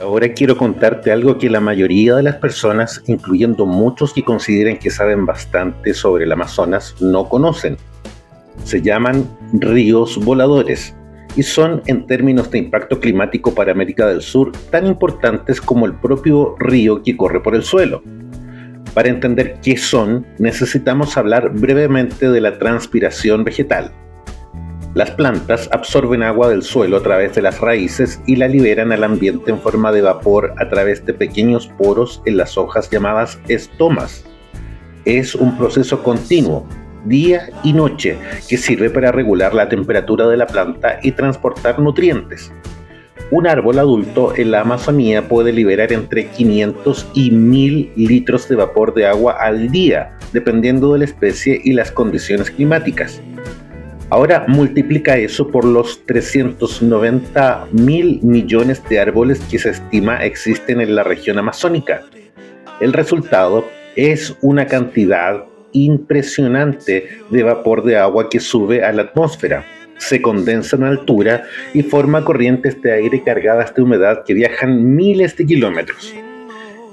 Ahora quiero contarte algo que la mayoría de las personas, incluyendo muchos que consideran que saben bastante sobre el Amazonas, no conocen. Se llaman ríos voladores y son, en términos de impacto climático para América del Sur, tan importantes como el propio río que corre por el suelo. Para entender qué son, necesitamos hablar brevemente de la transpiración vegetal. Las plantas absorben agua del suelo a través de las raíces y la liberan al ambiente en forma de vapor a través de pequeños poros en las hojas llamadas estomas. Es un proceso continuo, día y noche, que sirve para regular la temperatura de la planta y transportar nutrientes. Un árbol adulto en la Amazonía puede liberar entre 500 y 1000 litros de vapor de agua al día, dependiendo de la especie y las condiciones climáticas. Ahora multiplica eso por los 390.000 millones de árboles que se estima existen en la región amazónica. El resultado es una cantidad impresionante de vapor de agua que sube a la atmósfera, se condensa en altura y forma corrientes de aire cargadas de humedad que viajan miles de kilómetros.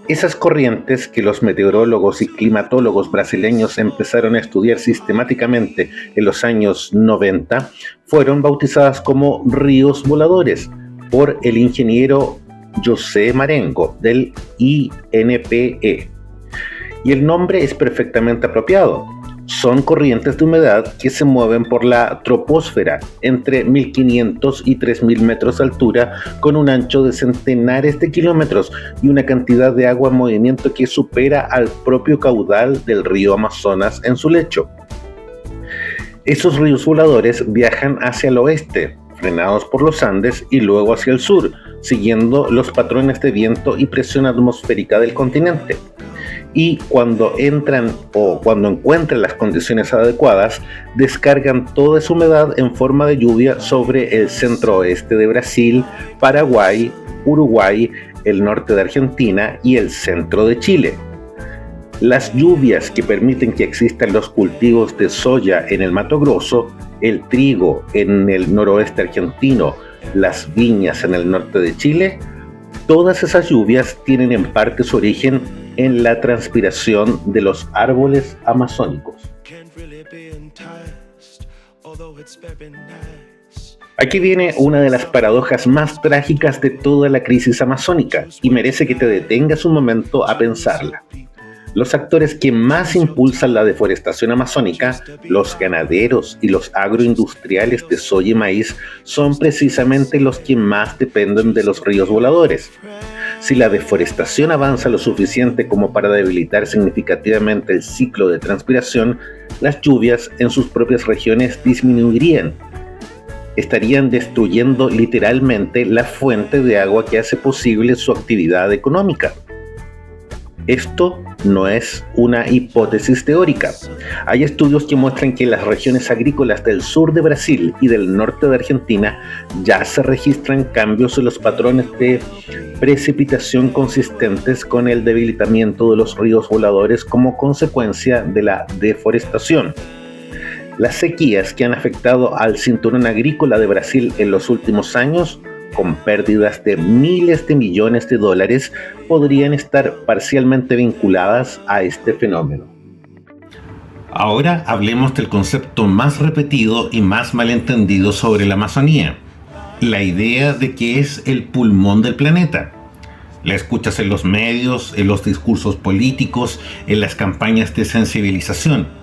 Esas corrientes que los meteorólogos y climatólogos brasileños empezaron a estudiar sistemáticamente en los años 90 fueron bautizadas como ríos voladores por el ingeniero José Marengo del INPE. Y el nombre es perfectamente apropiado. Son corrientes de humedad que se mueven por la troposfera entre 1500 y 3000 metros de altura con un ancho de centenares de kilómetros y una cantidad de agua en movimiento que supera al propio caudal del río Amazonas en su lecho. Esos ríos voladores viajan hacia el oeste, frenados por los Andes, y luego hacia el sur, siguiendo los patrones de viento y presión atmosférica del continente. Y cuando encuentran las condiciones adecuadas, descargan toda esa humedad en forma de lluvia sobre el centro-oeste de Brasil, Paraguay, Uruguay, el norte de Argentina y el centro de Chile. Las lluvias que permiten que existan los cultivos de soya en el Mato Grosso, el trigo en el noroeste argentino, las viñas en el norte de Chile, todas esas lluvias tienen en parte su origen en la transpiración de los árboles amazónicos. Aquí viene una de las paradojas más trágicas de toda la crisis amazónica y merece que te detengas un momento a pensarla. Los actores que más impulsan la deforestación amazónica, los ganaderos y los agroindustriales de soya y maíz, son precisamente los que más dependen de los ríos voladores. Si la deforestación avanza lo suficiente como para debilitar significativamente el ciclo de transpiración, las lluvias en sus propias regiones disminuirían. Estarían destruyendo literalmente la fuente de agua que hace posible su actividad económica. Esto no es una hipótesis teórica. Hay estudios que muestran que en las regiones agrícolas del sur de Brasil y del norte de Argentina ya se registran cambios en los patrones de precipitación consistentes con el debilitamiento de los ríos voladores como consecuencia de la deforestación. Las sequías que han afectado al cinturón agrícola de Brasil en los últimos años, con pérdidas de miles de millones de dólares, podrían estar parcialmente vinculadas a este fenómeno. Ahora hablemos del concepto más repetido y más malentendido sobre la Amazonía: la idea de que es el pulmón del planeta. La escuchas en los medios, en los discursos políticos, en las campañas de sensibilización.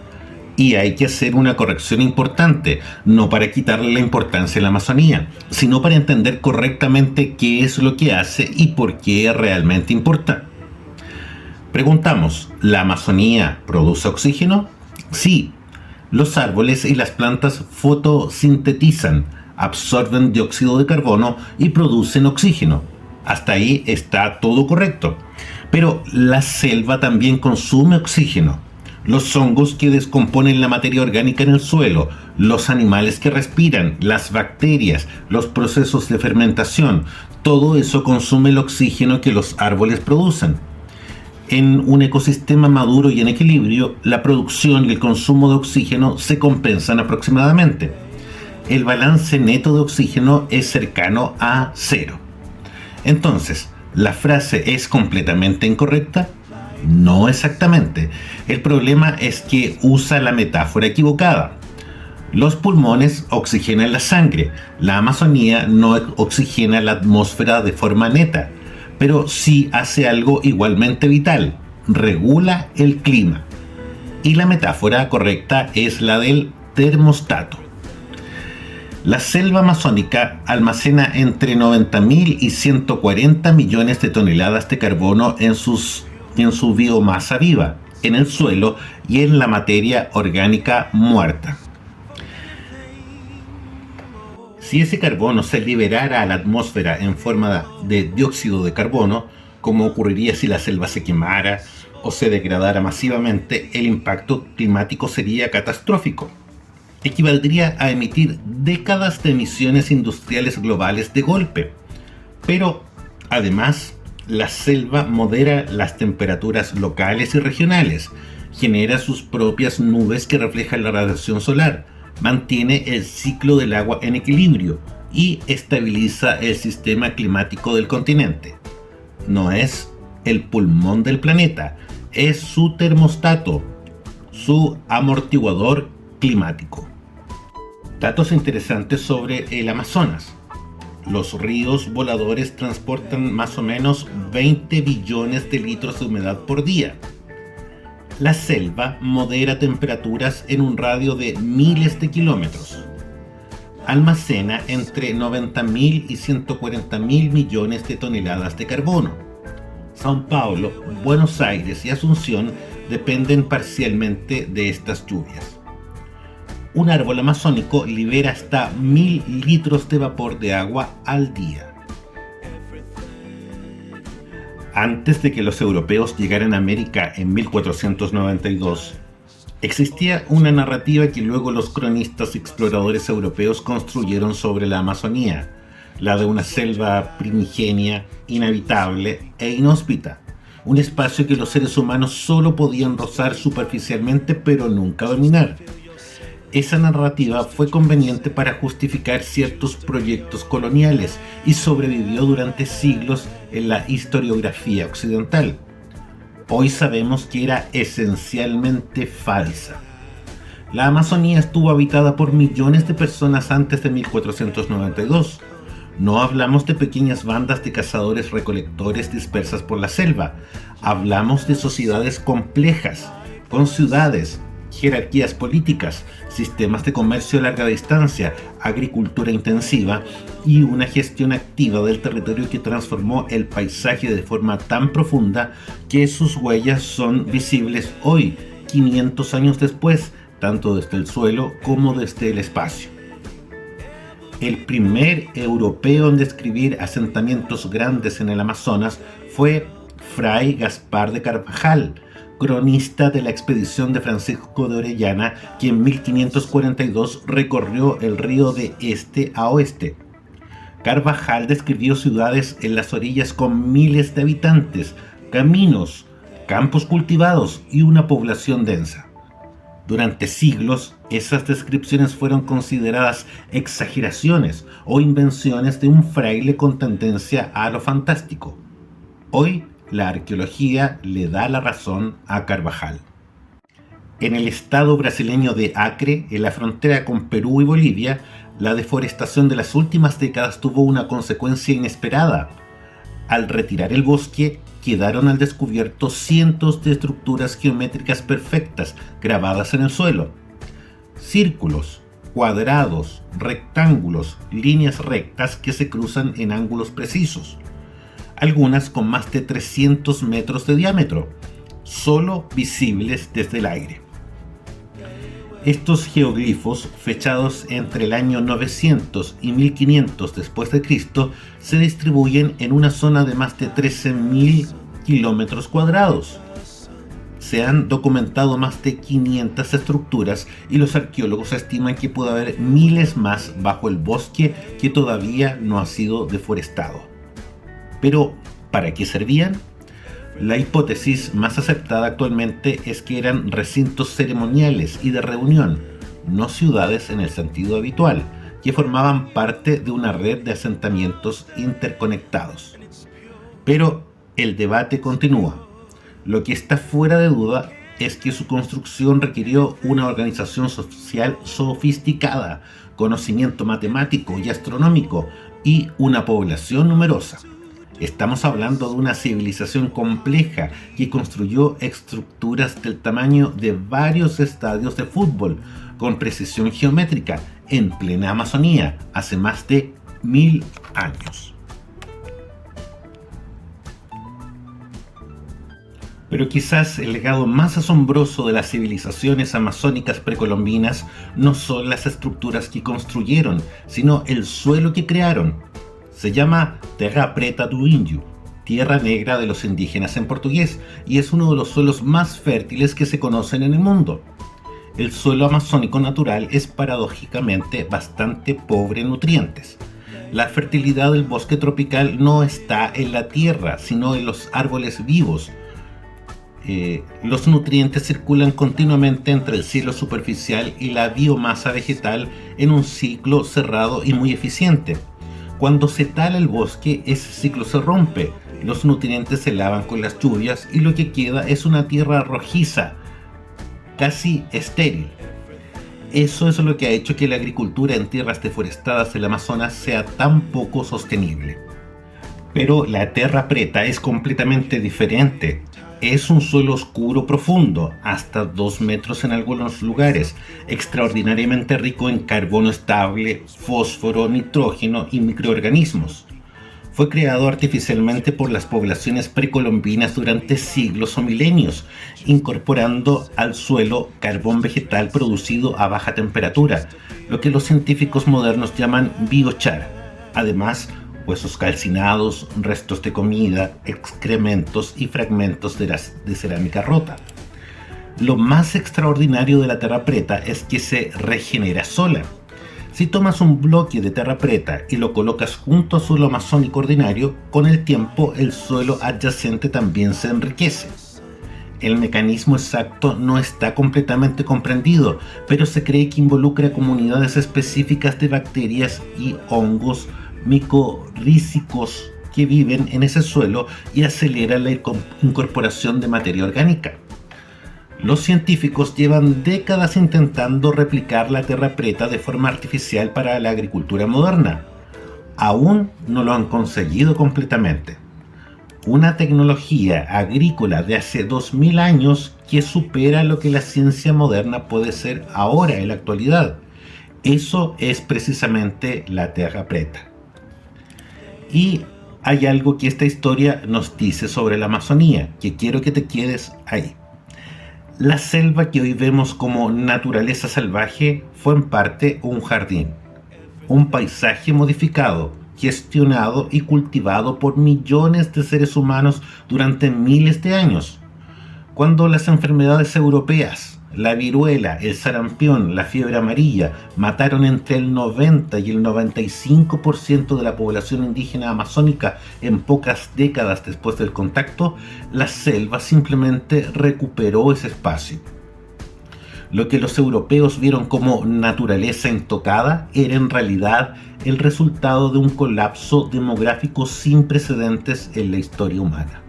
Y hay que hacer una corrección importante, no para quitarle la importancia a la Amazonía, sino para entender correctamente qué es lo que hace y por qué realmente importa. Preguntamos, ¿la Amazonía produce oxígeno? Sí. Los árboles y las plantas fotosintetizan, absorben dióxido de carbono y producen oxígeno. Hasta ahí está todo correcto. Pero la selva también consume oxígeno. Los hongos que descomponen la materia orgánica en el suelo, los animales que respiran, las bacterias, los procesos de fermentación, todo eso consume el oxígeno que los árboles producen. En un ecosistema maduro y en equilibrio, la producción y el consumo de oxígeno se compensan aproximadamente. El balance neto de oxígeno es cercano a cero. Entonces, ¿La frase es completamente incorrecta? No exactamente. El problema es que usa la metáfora equivocada. Los pulmones oxigenan la sangre. La Amazonía no oxigena la atmósfera de forma neta, pero sí hace algo igualmente vital: regula el clima. Y la metáfora correcta es la del termostato. La selva amazónica almacena entre 90.000 y 140 millones de toneladas de carbono en su biomasa viva, en el suelo y en la materia orgánica muerta. Si ese carbono se liberara a la atmósfera en forma de dióxido de carbono, como ocurriría si la selva se quemara o se degradara masivamente, el impacto climático sería catastrófico. Equivaldría a emitir décadas de emisiones industriales globales de golpe. Pero, además, la selva modera las temperaturas locales y regionales, genera sus propias nubes que reflejan la radiación solar, mantiene el ciclo del agua en equilibrio y estabiliza el sistema climático del continente. No es el pulmón del planeta, es su termostato, su amortiguador climático. Datos interesantes sobre el Amazonas. Los ríos voladores transportan más o menos 20 billones de litros de humedad por día. La selva modera temperaturas en un radio de miles de kilómetros. Almacena entre 90.000 y 140.000 millones de toneladas de carbono. São Paulo, Buenos Aires y Asunción dependen parcialmente de estas lluvias. Un árbol amazónico libera hasta 1.000 litros de vapor de agua al día. Antes de que los europeos llegaran a América en 1492, existía una narrativa que luego los cronistas y exploradores europeos construyeron sobre la Amazonía, la de una selva primigenia, inhabitable e inhóspita, un espacio que los seres humanos solo podían rozar superficialmente pero nunca dominar. Esa narrativa fue conveniente para justificar ciertos proyectos coloniales y sobrevivió durante siglos en la historiografía occidental. Hoy sabemos que era esencialmente falsa. La Amazonía estuvo habitada por millones de personas antes de 1492. No hablamos de pequeñas bandas de cazadores-recolectores dispersas por la selva. Hablamos de sociedades complejas, con ciudades, jerarquías políticas, sistemas de comercio a larga distancia, agricultura intensiva y una gestión activa del territorio que transformó el paisaje de forma tan profunda que sus huellas son visibles hoy, 500 años después, tanto desde el suelo como desde el espacio. El primer europeo en describir asentamientos grandes en el Amazonas fue Fray Gaspar de Carvajal, cronista de la expedición de Francisco de Orellana, que en 1542 recorrió el río de este a oeste. Carvajal describió ciudades en las orillas con miles de habitantes, caminos, campos cultivados y una población densa. Durante siglos, esas descripciones fueron consideradas exageraciones o invenciones de un fraile con tendencia a lo fantástico. Hoy, la arqueología le da la razón a Carvajal. En el estado brasileño de Acre, en la frontera con Perú y Bolivia, la deforestación de las últimas décadas tuvo una consecuencia inesperada. Al retirar el bosque, quedaron al descubierto cientos de estructuras geométricas perfectas grabadas en el suelo. Círculos, cuadrados, rectángulos, líneas rectas que se cruzan en ángulos precisos. Algunas con más de 300 metros de diámetro, solo visibles desde el aire. Estos geoglifos, fechados entre el año 900 y 1500 después de Cristo, se distribuyen en una zona de más de 13.000 kilómetros cuadrados. Se han documentado más de 500 estructuras y los arqueólogos estiman que puede haber miles más bajo el bosque que todavía no ha sido deforestado. Pero, ¿para qué servían? La hipótesis más aceptada actualmente es que eran recintos ceremoniales y de reunión, no ciudades en el sentido habitual, que formaban parte de una red de asentamientos interconectados. Pero el debate continúa. Lo que está fuera de duda es que su construcción requirió una organización social sofisticada, conocimiento matemático y astronómico y una población numerosa. Estamos hablando de una civilización compleja que construyó estructuras del tamaño de varios estadios de fútbol con precisión geométrica en plena Amazonía hace más de 1000 años. Pero quizás el legado más asombroso de las civilizaciones amazónicas precolombinas no son las estructuras que construyeron, sino el suelo que crearon. Se llama Terra Preta do Índio, tierra negra de los indígenas en portugués, y es uno de los suelos más fértiles que se conocen en el mundo. El suelo amazónico natural es paradójicamente bastante pobre en nutrientes. La fertilidad del bosque tropical no está en la tierra, sino en los árboles vivos. Los nutrientes circulan continuamente entre el cielo superficial y la biomasa vegetal en un ciclo cerrado y muy eficiente. Cuando se tala el bosque, ese ciclo se rompe, los nutrientes se lavan con las lluvias y lo que queda es una tierra rojiza, casi estéril. Eso es lo que ha hecho que la agricultura en tierras deforestadas del Amazonas sea tan poco sostenible. Pero la Terra Preta es completamente diferente. Es un suelo oscuro profundo, hasta 2 metros en algunos lugares, extraordinariamente rico en carbono estable, fósforo, nitrógeno y microorganismos. Fue creado artificialmente por las poblaciones precolombinas durante siglos o milenios, incorporando al suelo carbón vegetal producido a baja temperatura, lo que los científicos modernos llaman biochar. Además, huesos calcinados, restos de comida, excrementos y fragmentos de cerámica rota. Lo más extraordinario de la Terra Preta es que se regenera sola. Si tomas un bloque de Terra Preta y lo colocas junto a suelo amazónico ordinario, con el tiempo el suelo adyacente también se enriquece. El mecanismo exacto no está completamente comprendido, pero se cree que involucra comunidades específicas de bacterias y hongos micorrízicos que viven en ese suelo y acelera la incorporación de materia orgánica. Los científicos llevan décadas intentando replicar la Terra Preta de forma artificial para la agricultura moderna. Aún no lo han conseguido completamente. Una tecnología agrícola de hace 2000 años que supera lo que la ciencia moderna puede ser ahora en la actualidad. Eso es precisamente la Terra Preta. Y hay algo que esta historia nos dice sobre la Amazonía, que quiero que te quedes ahí. La selva que hoy vemos como naturaleza salvaje fue en parte un jardín, un paisaje modificado, gestionado y cultivado por millones de seres humanos durante miles de años. Cuando las enfermedades europeas, la viruela, el sarampión, la fiebre amarilla, mataron entre el 90 y el 95% de la población indígena amazónica en pocas décadas después del contacto, la selva simplemente recuperó ese espacio. Lo que los europeos vieron como naturaleza intocada era en realidad el resultado de un colapso demográfico sin precedentes en la historia humana.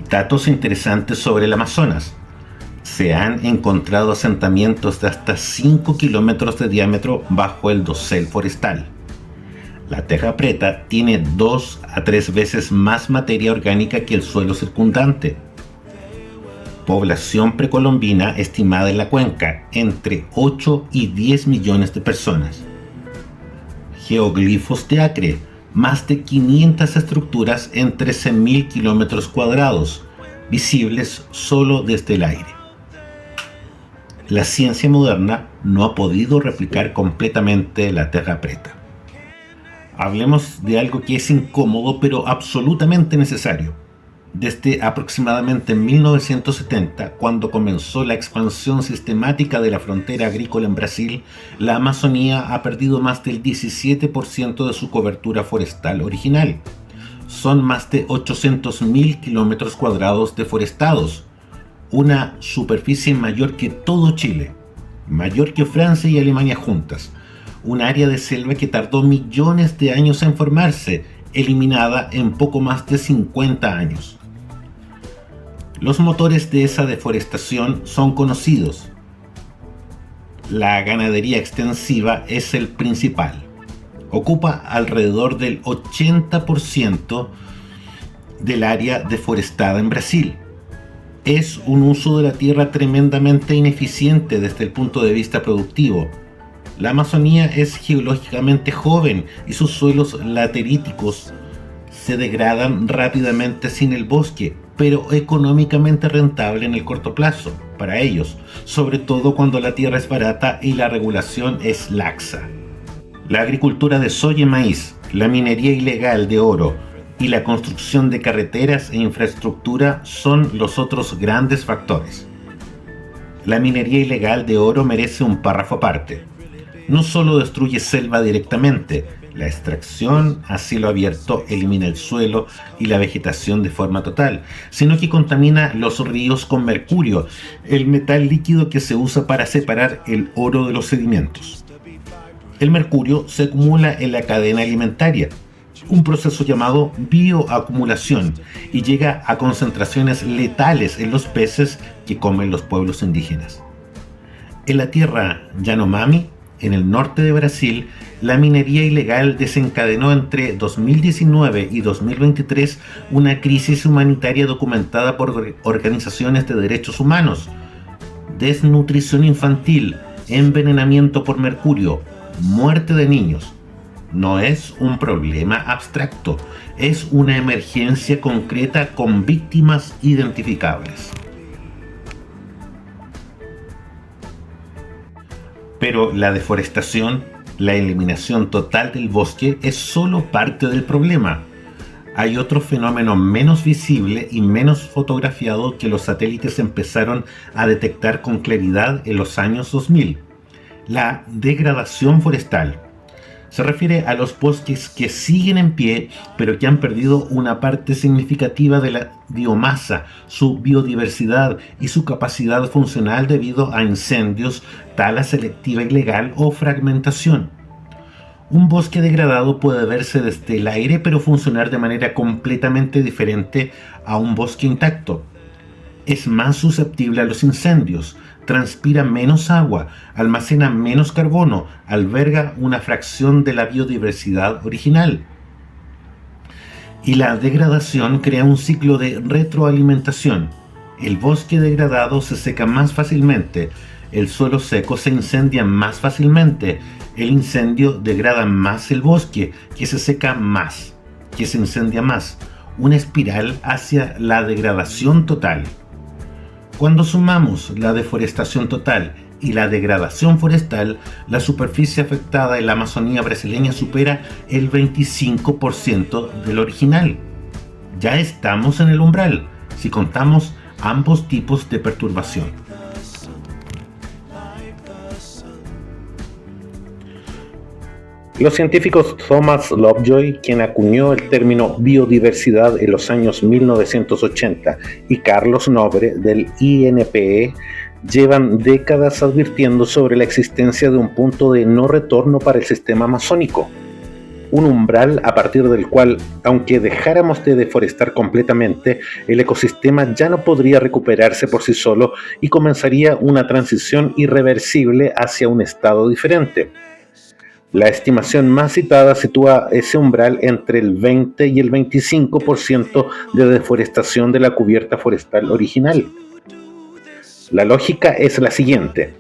Datos interesantes sobre el Amazonas. Se han encontrado asentamientos de hasta 5 kilómetros de diámetro bajo el dosel forestal. La Terra Preta tiene 2 a 3 veces más materia orgánica que el suelo circundante. Población precolombina estimada en la cuenca, entre 8 y 10 millones de personas. Geoglifos de Acre, más de 500 estructuras en 13.000 kilómetros cuadrados, visibles solo desde el aire. La ciencia moderna no ha podido replicar completamente la Terra Preta. Hablemos de algo que es incómodo pero absolutamente necesario. Desde aproximadamente 1970, cuando comenzó la expansión sistemática de la frontera agrícola en Brasil, la Amazonía ha perdido más del 17% de su cobertura forestal original. Son más de 800.000 kilómetros cuadrados deforestados, una superficie mayor que todo Chile, mayor que Francia y Alemania juntas, un área de selva que tardó millones de años en formarse, eliminada en poco más de 50 años. Los motores de esa deforestación son conocidos. La ganadería extensiva es el principal. Ocupa alrededor del 80% del área deforestada en Brasil. Es un uso de la tierra tremendamente ineficiente desde el punto de vista productivo. La Amazonía es geológicamente joven y sus suelos lateríticos se degradan rápidamente sin el bosque, pero económicamente rentable en el corto plazo para ellos, sobre todo cuando la tierra es barata y la regulación es laxa. La agricultura de soya y maíz, la minería ilegal de oro y la construcción de carreteras e infraestructura son los otros grandes factores. La minería ilegal de oro merece un párrafo aparte. No solo destruye selva directamente, la extracción a cielo abierto elimina el suelo y la vegetación de forma total, sino que contamina los ríos con mercurio, el metal líquido que se usa para separar el oro de los sedimentos. El mercurio se acumula en la cadena alimentaria, un proceso llamado bioacumulación, y llega a concentraciones letales en los peces que comen los pueblos indígenas. En la tierra Yanomami, en el norte de Brasil, la minería ilegal desencadenó entre 2019 y 2023 una crisis humanitaria documentada por organizaciones de derechos humanos: desnutrición infantil, envenenamiento por mercurio, muerte de niños. No es un problema abstracto, es una emergencia concreta con víctimas identificables. Pero la deforestación, la eliminación total del bosque, es solo parte del problema. Hay otro fenómeno menos visible y menos fotografiado que los satélites empezaron a detectar con claridad en los años 2000: la degradación forestal. Se refiere a los bosques que siguen en pie, pero que han perdido una parte significativa de la biomasa, su biodiversidad y su capacidad funcional debido a incendios, tala selectiva ilegal o fragmentación. Un bosque degradado puede verse desde el aire, pero funcionar de manera completamente diferente a un bosque intacto. Es más susceptible a los incendios, transpira menos agua, almacena menos carbono, alberga una fracción de la biodiversidad original. Y la degradación crea un ciclo de retroalimentación. El bosque degradado se seca más fácilmente, el suelo seco se incendia más fácilmente, el incendio degrada más el bosque, que se seca más, que se incendia más. Una espiral hacia la degradación total. Cuando sumamos la deforestación total y la degradación forestal, la superficie afectada en la Amazonía brasileña supera el 25% del original. Ya estamos en el umbral, si contamos ambos tipos de perturbación. Los científicos Thomas Lovejoy, quien acuñó el término biodiversidad en los años 1980, y Carlos Nobre, del INPE, llevan décadas advirtiendo sobre la existencia de un punto de no retorno para el sistema amazónico. Un umbral a partir del cual, aunque dejáramos de deforestar completamente, el ecosistema ya no podría recuperarse por sí solo y comenzaría una transición irreversible hacia un estado diferente. La estimación más citada sitúa ese umbral entre el 20 y el 25% de deforestación de la cubierta forestal original. La lógica es la siguiente: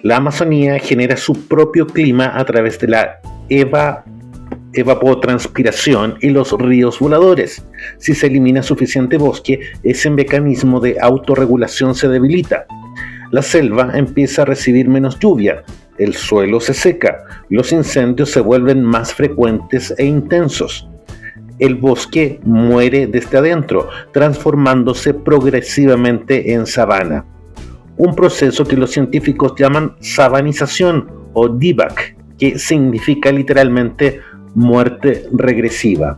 la Amazonía genera su propio clima a través de la evapotranspiración y los ríos voladores. Si se elimina suficiente bosque, ese mecanismo de autorregulación se debilita. La selva empieza a recibir menos lluvia, el suelo se seca, los incendios se vuelven más frecuentes e intensos. El bosque muere desde adentro, transformándose progresivamente en sabana. Un proceso que los científicos llaman sabanización o dieback, que significa literalmente muerte regresiva.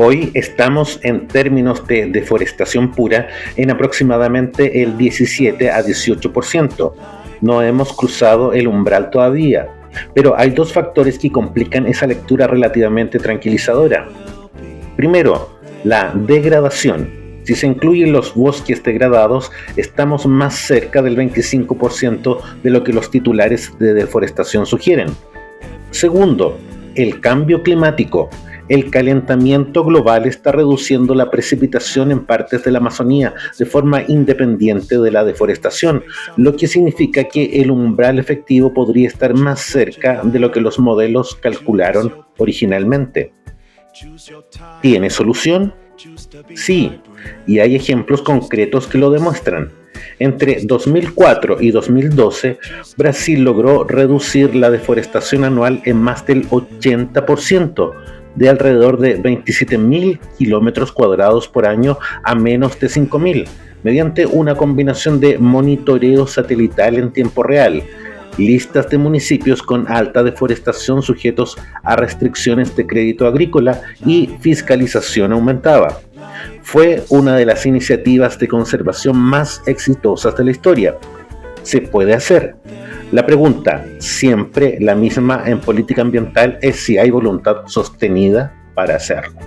Hoy estamos en términos de deforestación pura en aproximadamente el 17 a 18%. No hemos cruzado el umbral todavía, pero hay dos factores que complican esa lectura relativamente tranquilizadora. Primero, la degradación. Si se incluyen los bosques degradados, estamos más cerca del 25% de lo que los titulares de deforestación sugieren. Segundo, el cambio climático. El calentamiento global está reduciendo la precipitación en partes de la Amazonía de forma independiente de la deforestación, lo que significa que el umbral efectivo podría estar más cerca de lo que los modelos calcularon originalmente. ¿Tiene solución? Sí, y hay ejemplos concretos que lo demuestran. Entre 2004 y 2012, Brasil logró reducir la deforestación anual en más del 80%, de alrededor de 27.000 kilómetros cuadrados por año a menos de 5.000, mediante una combinación de monitoreo satelital en tiempo real, listas de municipios con alta deforestación sujetos a restricciones de crédito agrícola y fiscalización aumentada. Fue una de las iniciativas de conservación más exitosas de la historia. Se puede hacer. La pregunta, siempre la misma en política ambiental, es si hay voluntad sostenida para hacerlo.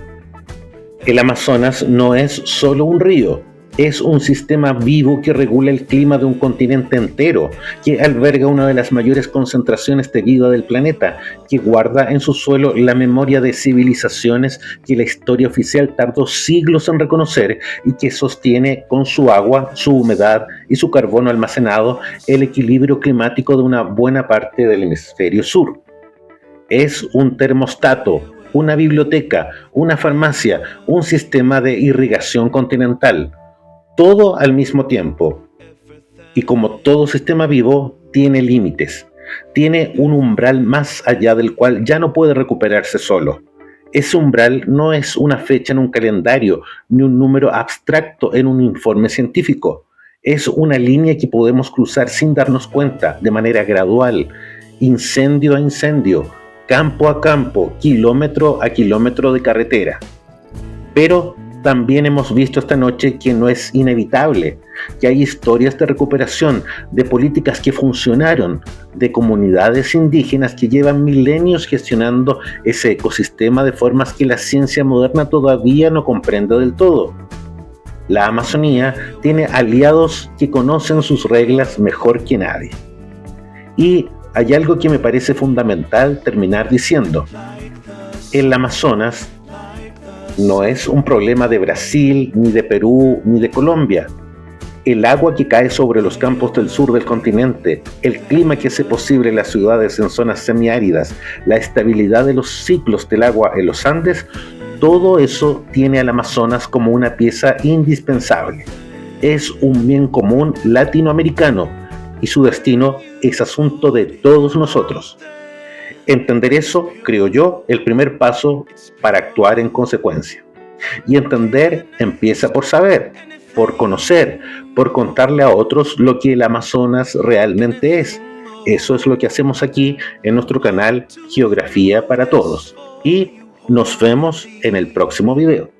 El Amazonas no es solo un río, es un sistema vivo que regula el clima de un continente entero, que alberga una de las mayores concentraciones de vida del planeta, que guarda en su suelo la memoria de civilizaciones que la historia oficial tardó siglos en reconocer y que sostiene con su agua, su humedad y su carbono almacenado el equilibrio climático de una buena parte del hemisferio sur. Es un termostato, una biblioteca, una farmacia, un sistema de irrigación continental. Todo al mismo tiempo. Y como todo sistema vivo, tiene límites. Tiene un umbral más allá del cual ya no puede recuperarse solo. Ese umbral no es una fecha en un calendario, ni un número abstracto en un informe científico. Es una línea que podemos cruzar sin darnos cuenta, de manera gradual, incendio a incendio, campo a campo, kilómetro a kilómetro de carretera. Pero también hemos visto esta noche que no es inevitable, que hay historias de recuperación, de políticas que funcionaron, de comunidades indígenas que llevan milenios gestionando ese ecosistema de formas que la ciencia moderna todavía no comprende del todo. La Amazonía tiene aliados que conocen sus reglas mejor que nadie. Y hay algo que me parece fundamental terminar diciendo. El Amazonas no es un problema de Brasil, ni de Perú, ni de Colombia. El agua que cae sobre los campos del sur del continente, el clima que hace posible las ciudades en zonas semiáridas, la estabilidad de los ciclos del agua en los Andes, todo eso tiene al Amazonas como una pieza indispensable. Es un bien común latinoamericano y su destino es asunto de todos nosotros. Entender eso, creo yo, el primer paso para actuar en consecuencia. Y entender empieza por saber, por conocer, por contarle a otros lo que el Amazonas realmente es. Eso es lo que hacemos aquí en nuestro canal Geografía para Todos. Y nos vemos en el próximo video.